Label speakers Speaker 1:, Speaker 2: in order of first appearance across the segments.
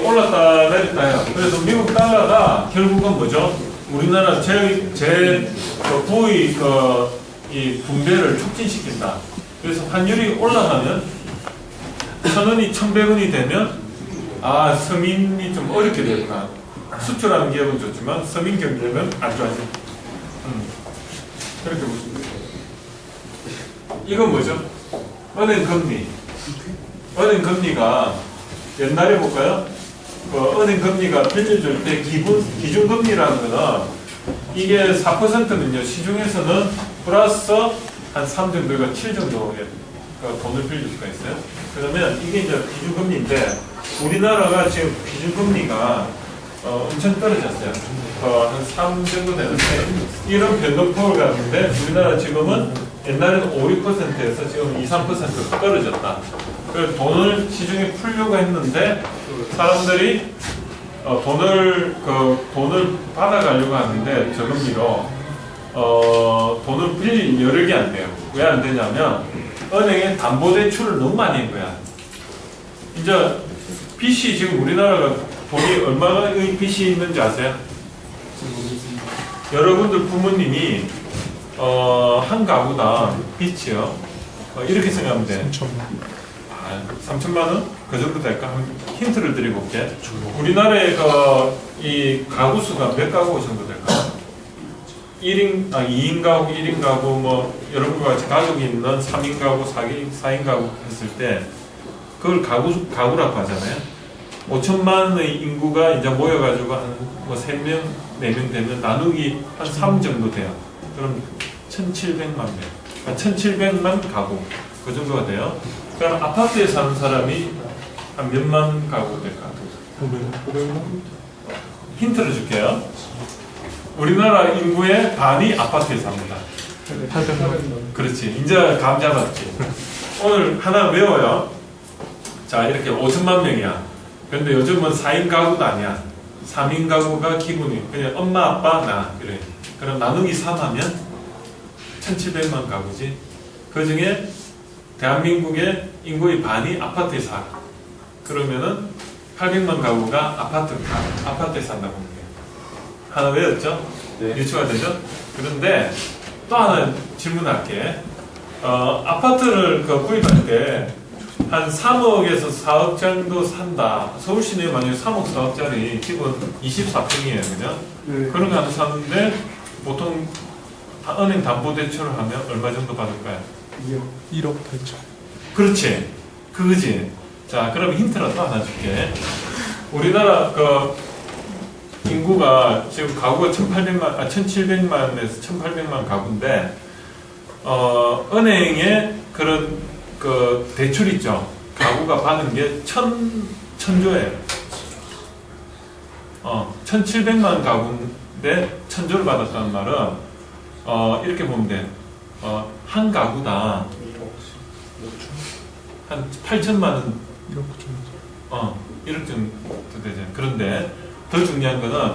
Speaker 1: 올랐다 내렸다 해요. 그래서 미국 달러가 결국은 뭐죠? 우리나라 부의 이 분배를 촉진시킨다. 그래서 환율이 올라가면 1,000원이 1,100원이 되면 서민이 좀 어렵게 될까. 수출하는 기업은 좋지만 서민 경제는 안 좋아져. 그렇게 보시면 돼요. 이건 뭐죠? 은행 금리. 은행 금리가 옛날에 볼까요? 은행 금리가 빌려줄 때 기준 금리라는 거는 이게 4%면요 시중에서는 플러스 한 3 정도가 7 정도의 돈을 빌릴 수가 있어요. 그러면 이게 이제 기준 금리인데 우리나라가 지금 기준 금리가 엄청 떨어졌어요. 한 3 정도 되는데 이런 변동폭을 가는데 우리나라 지금은 옛날에는 5, 6%에서 지금 2, 3% 떨어졌다. 그래서 돈을 시중에 풀려고 했는데 사람들이 돈을 받아가려고 하는데 저금리로 돈을 빌릴 여력이 안 돼요. 왜 안 되냐면 은행에 담보대출을 너무 많이 한 거야. 이제 빚이 지금 우리나라가 돈이 얼마의 빚이 있는지 아세요? 여러분들 부모님이 한 가구당 빚이요. 이렇게 생각하면 돼. 3천만 원? 그 정도 될까? 힌트를 드리고 올게. 우리나라의 이 가구 수가 몇 가구 정도 될까? 2인 가구, 1인 가구, 뭐, 여러분과 같이 가족이 있는 3인 가구, 4인 가구 했을 때, 그걸 가구라고 하잖아요. 5천만의 인구가 이제 모여가지고 한 3명, 4명 되면 나누기 한 3 정도 돼요. 그럼 1,700만 명. 1,700만 가구. 그 정도가 돼요. 그럼 아파트에 사는 사람이 한 몇만 가구 될까? 500만? 힌트를 줄게요. 우리나라 인구의 반이 아파트에 삽니다. 800만. 그렇지. 이제 감 잡았지. 오늘 하나 외워요. 자, 이렇게 5천만 명이야. 근데 요즘은 4인 가구도 아니야. 3인 가구가 기본이에요. 그냥 엄마, 아빠, 나. 그래. 그럼 나누기 3 하면 1,700만 가구지. 그 중에 대한민국의 인구의 반이 아파트에 살아. 그러면은 800만 가구가 아파트에 산다고 합니다. 하나 외웠죠? 네. 유추가 되죠? 그런데 또 하나 질문할게. 아파트를 구입할 때 한 3억에서 4억 정도 산다. 서울 시내에 만약에 3억 4억짜리 집은 24평이에요. 그죠? 네. 그런 거 하나 사는데 보통 은행 담보대출을 하면 얼마 정도 받을까요?
Speaker 2: 1억 8천.
Speaker 1: 그렇지. 그거지. 자, 그럼 힌트를 또 하나 줄게. 우리나라 인구가 지금 가구가 1,700만에서 1,800만 가구인데, 은행에 그런 대출 있죠. 가구가 받은 게 1,000조예요. 1,700만 가구인데 1,000조를 받았다는 말은, 이렇게 보면 돼. 한 가구당 한 8천만 원
Speaker 2: 1억 정도.
Speaker 1: 1억 정도 되죠. 그런데 더 중요한 거는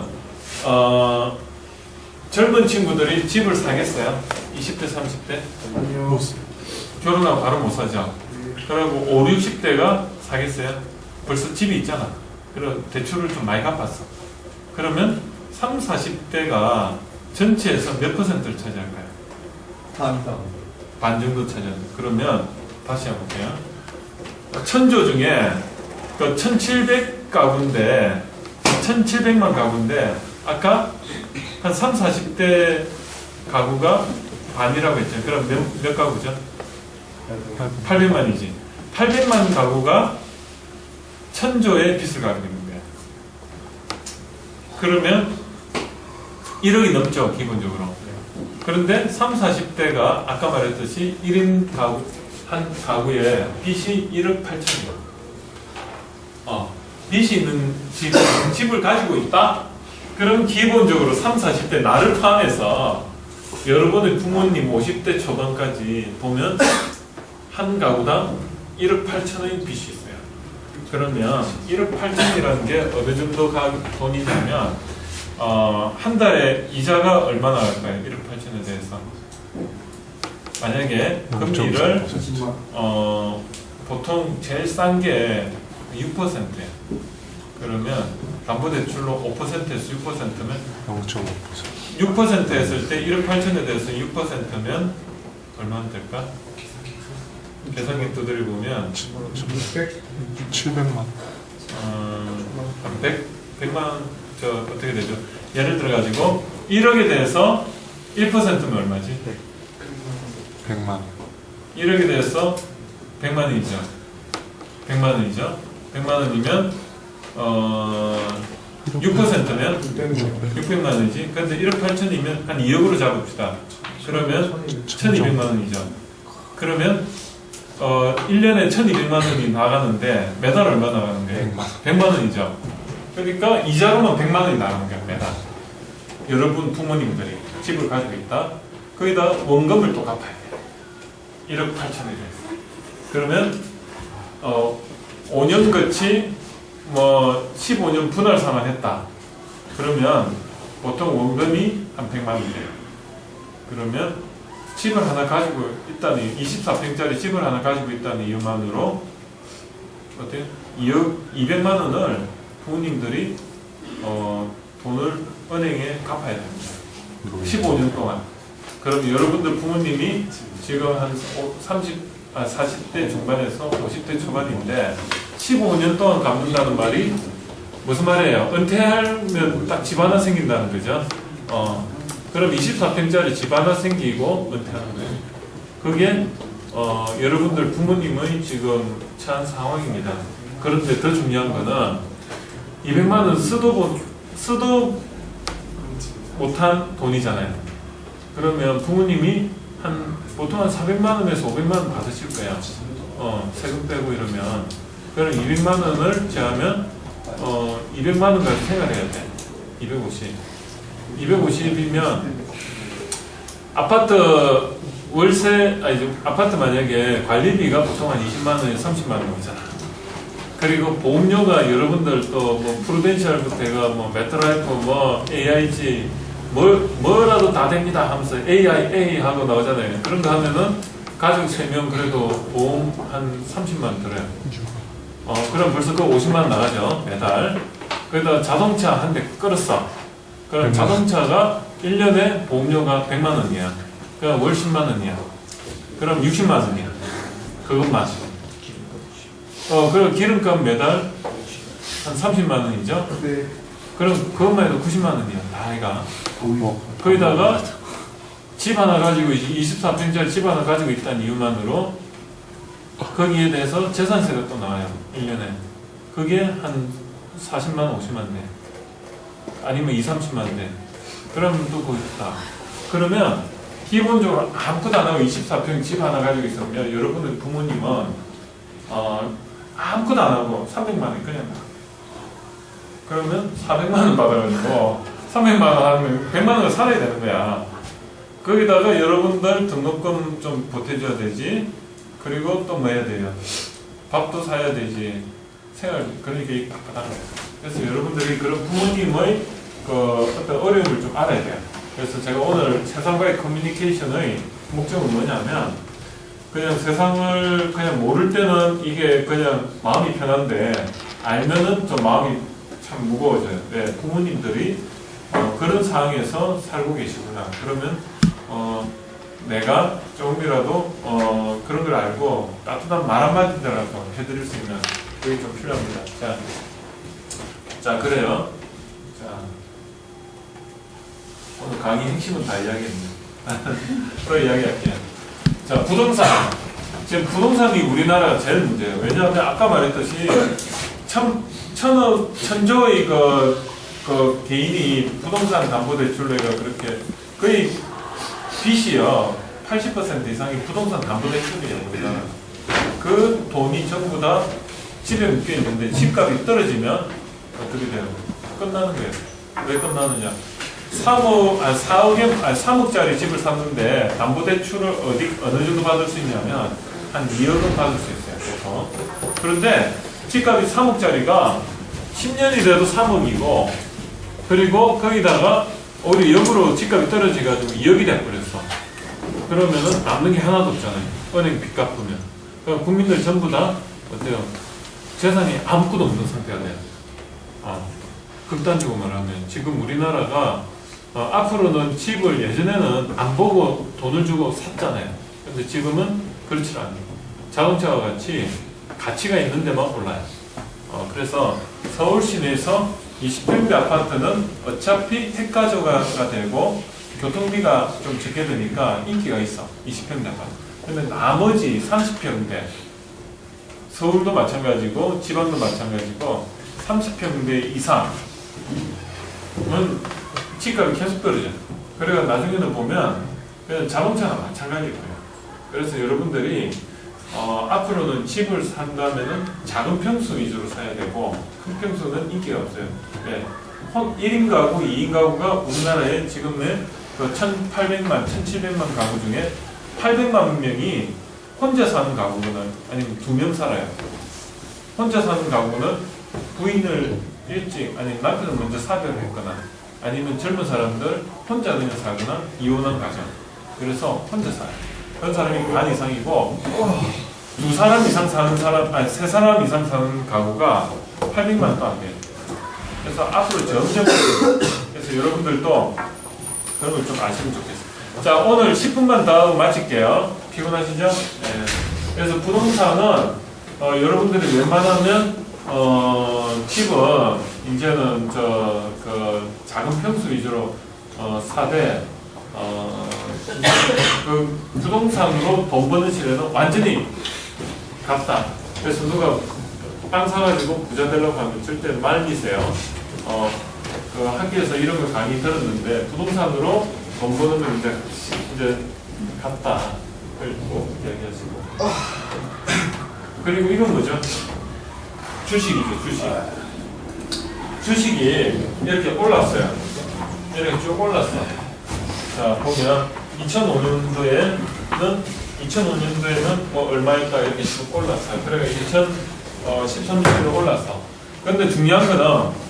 Speaker 1: 젊은 친구들이 집을 사겠어요? 20대, 30대?
Speaker 2: 아니요.
Speaker 1: 결혼하고 바로 못 사죠. 그리고 5, 60대가 사겠어요? 벌써 집이 있잖아. 그리고 대출을 좀 많이 갚았어. 그러면 3, 40대가 전체에서 몇 %를 차지할까요? 반 정도 차지합니다. 그러면 다시 해볼게요. 1,000조 중에 1,700 가구인데 1,700만 가구인데 아까 한 3, 40대 가구가 반이라고 했죠. 그럼 몇 가구죠? 800만이지. 800만 가구가 1,000조의 빚을 갖게 되는 거예요. 그러면 1억이 넘죠, 기본적으로. 그런데 3, 40대가 아까 말했듯이 1인 가구, 한 가구에 빚이 1억 8천이에요. 빚이 있는 집을 가지고 있다? 그럼 기본적으로 3, 40대 나를 포함해서 여러분의 부모님 50대 초반까지 보면 한 가구당 1억 8천의 빚이 있어요. 그러면 1억 8천이라는 게 어느 정도 돈이냐면 한 달에 이자가 얼마나 나갈까요? 1억 8천에 대해서. 만약에 금리를 보통 제일 싼 게 6%예요. 그러면 담보대출로 5%에서 6%면
Speaker 2: 0.5%.
Speaker 1: 6% 했을 때 1억 8천에 대해서 6%면 얼마나 될까? 계산기 두드려 보면
Speaker 2: 700만.
Speaker 1: 한 100만 원, 저 어떻게 되죠? 예를 들어 가지고 1억에 대해서 1%면 얼마지?
Speaker 2: 100만 원.
Speaker 1: 1억에 대해서 100만 원이죠. 100만 원이죠. 100만 원이면 6%면 600만 원이지. 근데 1억 8천이면 한 2억으로 잡읍시다. 그러면 1200만 원이죠. 그러면 1년에 1200만 원이 나가는데 매달 얼마 나가는 거예요? 100만 원이죠. 그러니까 이자로만 100만 원이 나가는 거야, 매달. 여러분 부모님들이 집을 가지고 있다. 거기다 원금을 또 갚아야 돼. 1억 8천에 대해서. 그러면 5년 거치 뭐 15년 분할 상환했다. 그러면 보통 원금이 한 100만 원이래요. 그러면 집을 하나 가지고 있다는 24평짜리 집을 하나 가지고 있다는 이유만으로 어때요? 2억 200만 원을 부모님들이 돈을 은행에 갚아야 됩니다. 15년 동안. 그럼 여러분들 부모님이 지금 한 40대 중반에서 50대 초반인데 15년 동안 갚는다는 말이 무슨 말이에요? 은퇴하면 딱 집 하나 생긴다는 거죠. 그럼 24평짜리 집 하나 생기고 은퇴하는 거예요. 그게 여러분들 부모님의 지금 처한 상황입니다. 그런데 더 중요한 거는 200만 원 쓰도 못한 돈이잖아요. 그러면 부모님이 보통 한 400만 원에서 500만 원 받으실 거예요. 세금 빼고 이러면. 그럼 200만 원을 제하면 200만 원까지 생활해야 돼. 250이면 아파트 월세 아파트 만약에 관리비가 보통 한 20만 원에서 30만 원이잖아. 그리고 보험료가 여러분들 또 뭐 프루덴셜부터 해가 뭐 메트라이프 뭐 AIG 뭐라도 다 됩니다 하면서 AIA 하고 나오잖아요. 그런 거 하면은 가족 3명 그래도 보험 한 30만 원 들어요. 그럼 벌써 그 50만 원 나가죠 매달. 그러다 자동차 한 대 끌었어. 그럼 자동차가 1년에 보험료가 100만 원이야. 그럼 월 10만 원이야. 그럼 60만 원이야. 그것만. 그럼 기름값 매달 한 30만 원이죠?
Speaker 3: 네.
Speaker 1: 그럼 그것만 해도 90만 원이야. 다 해가. 거기다가 집 하나 가지고 24평짜리 집 하나 가지고 있다는 이유만으로 거기에 대해서 재산세가 또 나와요. 1년에. 그게 한 40만 원, 50만 원 돼. 아니면 2, 30만 원 돼. 그러면 또 거기 있다. 그러면 기본적으로 아무것도 안 하고 24평 집 하나 가지고 있으면 여러분들 부모님은 아무것도 안 하고 300만 원 그냥 나. 그러면 400만 원 받아가지고 300만 원 하면 100만 원을 살아야 되는 거야. 거기다가 여러분들 등록금 좀 보태줘야 되지. 그리고 또 뭐 해야 돼요? 밥도 사야 되지. 생활, 그러니까 이 빡빡한 거예요. 그래서 여러분들이 그런 부모님의 어떤 어려움을 좀 알아야 돼요. 그래서 제가 오늘 세상과의 커뮤니케이션의 목적은 뭐냐면 그냥 세상을 그냥 모를 때는 이게 그냥 마음이 편한데 알면은 좀 마음이 참 무거워져요. 네, 부모님들이 그런 상황에서 살고 계시구나. 그러면 내가 조금이라도 그런 걸 알고 따뜻한 말 한마디더라도 해드릴 수 있는 그게 좀 필요합니다. 자 그래요. 자 오늘 강의 핵심은 다 이야기했네요. 또 이야기할게요. 자 부동산. 지금 부동산이 우리나라가 제일 문제예요. 왜냐하면 아까 말했듯이 천조의 그 개인이 부동산 담보대출로가 그렇게 거의 빚이요 80% 이상이 부동산 담보대출이에요. 우리나라. 그 돈이 전부 다 집에 묶여 있는데 집값이 떨어지면 어떻게 돼요? 끝나는 거예요. 왜 끝나느냐? 3억짜리 집을 샀는데 담보대출을 어느 정도 받을 수 있냐면 한 2억은 받을 수 있어요. 보통. 그런데 집값이 3억짜리가 10년이 돼도 3억이고 그리고 거기다가 오히려 역으로 집값이 떨어져가지고 2억이 돼버렸어. 그러면은 남는 게 하나도 없잖아요. 은행 빚 갚으면. 그러니까 국민들 전부 다 어때요? 재산이 아무것도 없는 상태가 돼요. 극단적으로 말하면 지금 우리나라가 앞으로는 집을 예전에는 안 보고 돈을 주고 샀잖아요. 근데 지금은 그렇지 않아요. 자동차와 같이 가치가 있는 데만 올라요. 그래서 서울 시내에서 20평대 아파트는 어차피 택가조가 되고 교통비가 좀 적게 드니까 인기가 있어. 20평대 아파트. 근데 나머지 30평대 서울도 마찬가지고 지방도 마찬가지고 30평대 이상은 집값이 계속 떨어져요. 그래서 나중에는 보면 그냥 자동차가 마찬가지일 거예요. 그래서 여러분들이 앞으로는 집을 산다면은 작은 평수 위주로 사야 되고 큰 평수는 인기가 없어요. 네. 1인 가구, 2인 가구가 우리나라에 지금의 그 1,800만, 1,700만 가구 중에 800만 명이 혼자 사는 가구는 아니면 2명 살아요. 혼자 사는 가구는 부인을 일찍 아니 남편을 먼저 사별을 했거나 아니면 젊은 사람들 혼자 그냥 살거나 이혼한 가정. 그래서 혼자 살아요. 그런 사람이 반 이상이고 2사람 이상 사는 사람 아니 3사람 이상 사는 가구가 800만도 안 돼요. 그래서 앞으로 점점 그래서 여러분들도 그런 걸 좀 아시면 좋겠어요. 자, 오늘 10분만 더 마칠게요. 피곤하시죠? 네. 그래서 부동산은 여러분들이 웬만하면 집은 이제는 그 작은 평수 위주로 사되 그 부동산으로 돈 버는 시대는 완전히 갔다. 그래서 누가 땅 사가지고 부자 되려고 하면 절대 말리세요. 그 학교에서 이런 거 강의 들었는데 부동산으로 돈 버는 건 이제 갔다. 꼭 이야기하시고. 그리고 이건 뭐죠? 주식이죠, 주식. 주식이 이렇게 올랐어요. 이렇게 쭉 올랐어. 자, 보면 2005년도에는 뭐 얼마일까 이렇게 쭉 올랐어요. 그러니까 2013년도에 올랐어. 근데 중요한 거는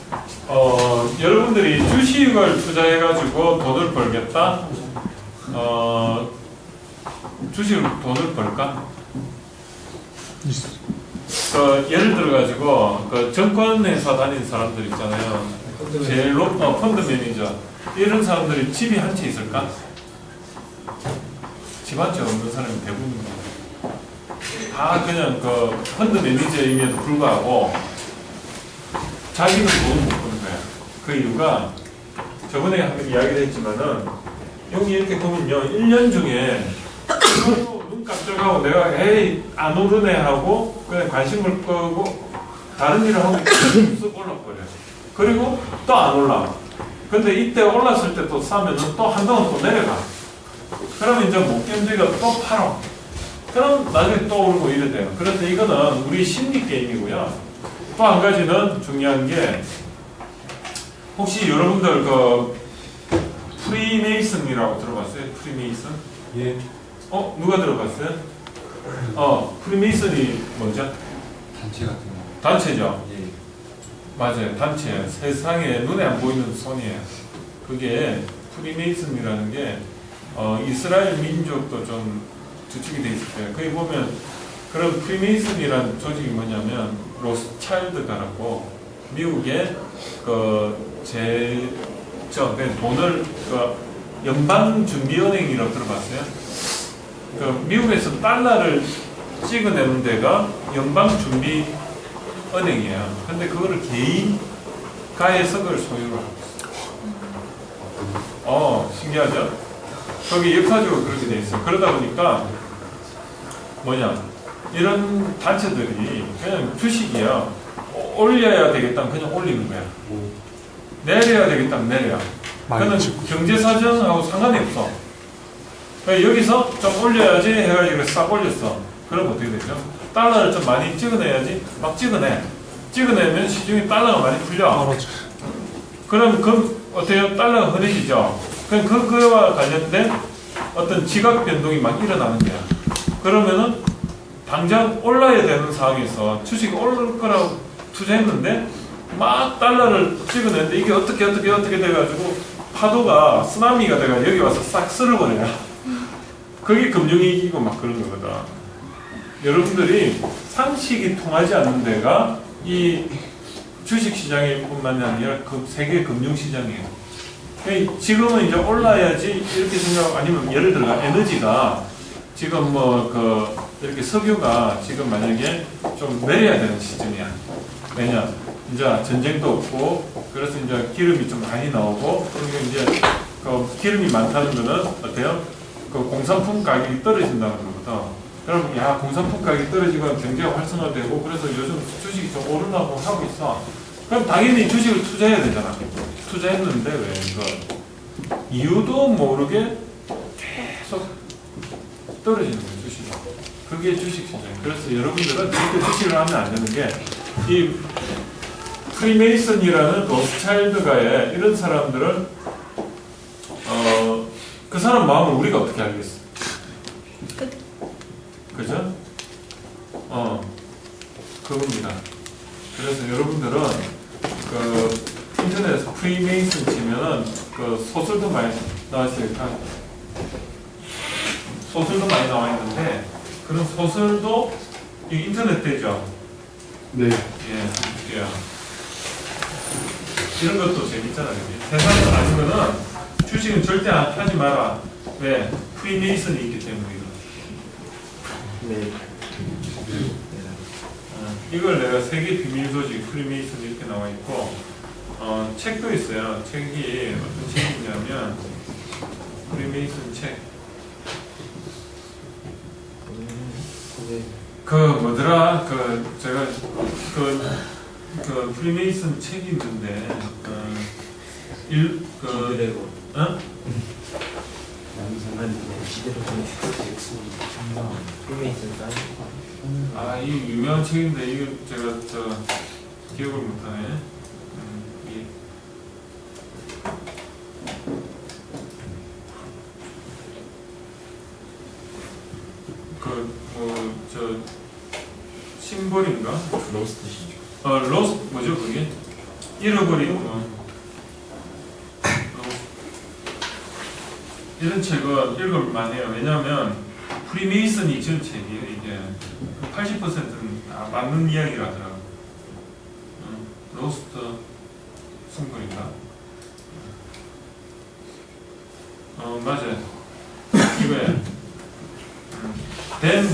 Speaker 1: 여러분들이 주식을 투자해가지고 돈을 벌겠다. 주식을 돈을 벌까? 예를 들어가지고 그 증권회사 다니는 사람들 있잖아요. 제일 펀드 매니저 이런 사람들이 집이 한 채 있을까? 집 한 채 없는 사람이 대부분입니다. 다 그냥 그 펀드 매니저임에도 불구하고 자기는 돈을 못 버는 거야. 그 이유가 저번에 한번 이야기를 했지만은 여기 이렇게 보면요, 1년 중에 눈 깜짝하고 내가 에이 안 오르네 하고 그냥 관심을 끄고 다른 일을 하고 쓱 올라버려요. 그리고 또 안 올라. 근데 이때 올랐을 때 또 사면은 또 한동안 또 내려가. 그러면 이제 못 견디가 또 팔어. 그럼 나중에 또 오르고 이래 돼요. 그래서 이거는 우리 심리 게임이고요. 또 한 가지는 중요한 게 혹시 여러분들 그 프리메이슨이라고 들어봤어요? 프리메이슨?
Speaker 2: 예.
Speaker 1: 누가 들어봤어요? 프리메이슨이 뭐죠?
Speaker 2: 단체 같은 거.
Speaker 1: 단체죠?
Speaker 2: 예.
Speaker 1: 맞아요. 단체. 세상에 눈에 안 보이는 손이에요. 그게 프리메이슨이라는 게 이스라엘 민족도 좀 주축이 돼 있을 때 거기 보면 그런 프리메이슨이라는 조직이 뭐냐면 로스차일드가라고 미국의 돈을 연방준비은행이라고 들어봤어요? 미국에서 달러를 찍어내는 데가 연방준비은행이에요. 근데 그거를 개인가에서 그걸 소유를 하고 있어요. 신기하죠? 거기 역사적으로 그렇게 돼 있어요. 그러다 보니까 이런 단체들이 그냥 주식이야. 올려야 되겠다면 그냥 올리는 거야. 내려야 되겠다면 내려야. 그는 경제사정하고 상관이 없어. 여기서 좀 올려야지 해가지고 싹 올렸어. 그럼 어떻게 되죠? 달러를 좀 많이 찍어내야지. 막 찍어내. 찍어내면 시중에 달러가 많이 풀려. 그럼 어때요? 달러가 흔해지죠. 그럼 그거와 관련된 어떤 지각 변동이 막 일어나는 거야. 그러면은 당장 올라야 되는 상황에서 주식이 오를 거라고 투자했는데 막 달러를 찍어내는데 이게 어떻게 돼가지고 파도가 쓰나미가 돼가 여기 와서 싹 쓸어버려요. 그게 금융위기고 막 그런 거거든. 여러분들이 상식이 통하지 않는 데가 이 주식시장뿐만이 아니라 세계 금융시장이에요. 지금은 이제 올라야지 이렇게 생각, 아니면 예를 들어 에너지가 지금 이렇게 석유가 지금 만약에 좀 내려야 되는 시점이야. 왜냐? 이제 전쟁도 없고, 그래서 이제 기름이 좀 많이 나오고, 그리고 이제 기름이 많다는 거는 어때요? 공산품 가격이 떨어진다는 거거든. 그럼 야, 공산품 가격이 떨어지고 경제가 활성화되고, 그래서 요즘 주식이 좀 오르려고 하고 있어. 그럼 당연히 주식을 투자해야 되잖아. 투자했는데 왜 이거 이유도 모르게 계속 떨어지는 거예요, 주식이. 그게 주식시장이에요. 그래서 여러분들은 절대 주식을 하면 안 되는 게, 이 프리메이슨이라는 로스차일드가의 이런 사람들은 그 사람 마음을 우리가 어떻게 알겠어? 그죠? 그겁니다. 그래서 여러분들은 인터넷에서 프리메이슨 치면은 소설도 많이 나왔어요. 소설도 많이 나와 있는데, 그런 소설도 인터넷 되죠?
Speaker 2: 네.
Speaker 1: 예. 이런 것도 재밌잖아요. 세상을 아니면은 주식은 절대 하지 마라. 왜? 프리메이슨이 있기 때문이거든.
Speaker 3: 네.
Speaker 1: 이걸 내가 세계 비밀 조직 프리메이슨 이렇게 나와 있고, 책도 있어요. 책이 어떤 책이냐면 프리메이슨 책. 뭐더라? 제가 프리메이슨 책이 있는데 이 유명한 책인데 이거 제가 기억을 못하네. 심볼인가?
Speaker 3: 로스트시죠.
Speaker 1: 로스트 뭐죠 그게? 잃어버린 이런 책은 읽을만 해요. 왜냐하면 프리메이슨이 지은 책이에요. 이게 80%는 다 맞는 이야기라더라고요. 로스트 승부인가? 맞아요. 이거예요. 댄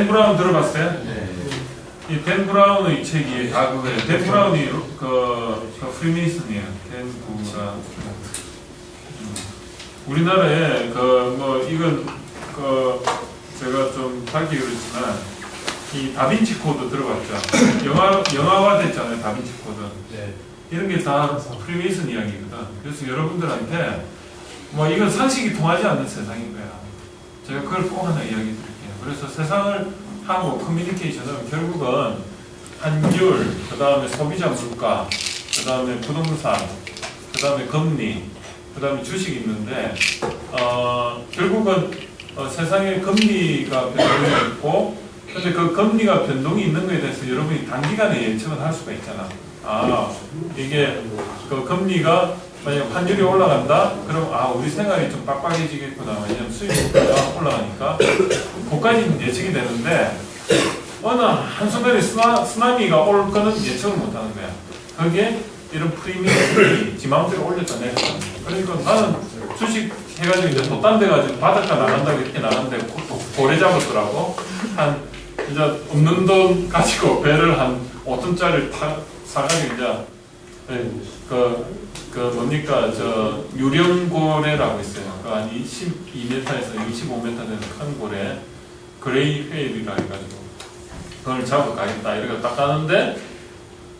Speaker 1: 브라운 들어봤어요?
Speaker 3: 네.
Speaker 1: 이 댄 브라운의 책이 다 그거예요. 댄 브라운이 프리메이슨이에요. 댄 브라운. 우리나라에 이건 제가 좀 밝히기 그렇지만 이 다빈치 코드 들어봤죠? 영화화 됐잖아요. 다빈치 코드.
Speaker 3: 네.
Speaker 1: 이런 게 다 프리메이슨 이야기거든. 그래서 여러분들한테 이건 상식이 통하지 않는 세상인 거야. 제가 그걸 꼭 하나 이야기 드릴게요. 그래서 세상을 하고 커뮤니케이션은 결국은 환율, 그 다음에 소비자 물가, 그 다음에 부동산, 그 다음에 금리, 그 다음에 주식이 있는데 결국은 세상에 금리가 변동이 있고, 근데 그 금리가 변동이 있는 거에 대해서 여러분이 단기간에 예측을 할 수가 있잖아. 이게 금리가 만약 환율이 올라간다? 그럼 우리 생활이 좀 빡빡해지겠구나. 왜냐면 수입이 올라가니까. 그까지는 예측이 되는데 어느 한순간에 쓰나미가 올 거는 예측을 못하는 거야. 그게 이런 프리미엄이 지마음대로 올렸다 내렸다. 그러니까 나는 주식 해가지고 이제 돛단 돼가지고 바닷가 나간다고 이렇게 나갔는데 고래 잡았더라고. 이제 없는 돈 가지고 배를 한 5톤짜리 사가지고 이제 뭡니까 유령고래라고 있어요. 한 22m에서 25m 되는 큰 고래, 그레이 웨일이라 해가지고 그걸 잡아 가겠다 이렇게 딱 가는데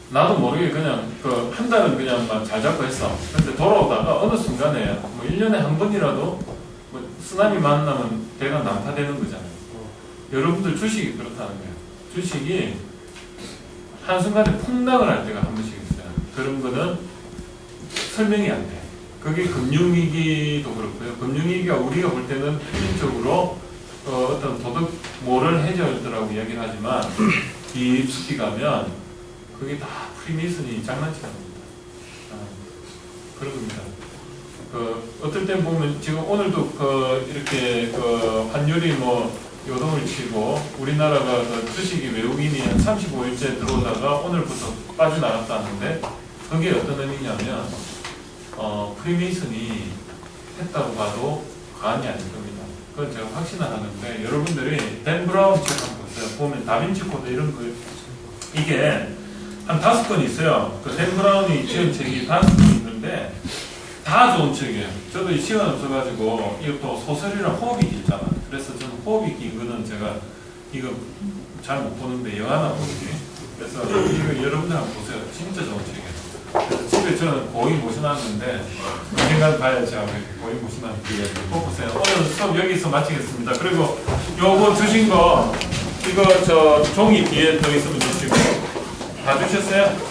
Speaker 1: 나도 모르게 그냥 한 달은 그냥 잘 잡고 했어. 근데 돌아오다가 어느 순간에 1년에 한 번이라도 쓰나미 만나면 배가 난파되는 거잖아요. 여러분들 주식이 그렇다는 거예요. 주식이 한순간에 폭락을 할 때가 한 번씩 있어요. 그런 거는 설명이 안 돼. 그게 금융위기도 그렇고요. 금융위기가 우리가 볼 때는 필연적으로 어떤 도덕 모럴 해저드라고 이야기를 하지만 깊숙이 가면 그게 다 프리메이슨이 장난치는 겁니다. 그런 겁니다. 어떨 땐 보면 지금 오늘도 이렇게 환율이 요동을 치고 우리나라가 그 주식이 외국인이 한 35일째 들어오다가 오늘부터 빠져나갔다는데 그게 어떤 의미냐면 프리메이슨이 했다고 봐도 과언이 아닐 겁니다. 그건 제가 확신을 하는데 여러분들이 댄 브라운 책 한번 보세요. 보면 다빈치 코드 이런 거 이게 한 5권 있어요. 그 댄 브라운이 지은 책이 5권 있는데 다 좋은 책이에요. 저도 이 시간 없어가지고 이것도 소설이랑 호흡이 길잖아. 그래서 저는 호흡이 긴 거는 제가 이거 잘 못 보는데 영화나 보지. 그래서 이거 여러분들 한번 보세요. 진짜 좋은 책이에요. 그래서 집에 저는 거의 모셔놨는데 언젠간 봐야지 하고 거의 모셔놨는데 꼭 보세요. 오늘 수업 여기서 마치겠습니다. 그리고 요거 주신 거 이거 저 종이 뒤에 더 있으면 주시고 다 주셨어요?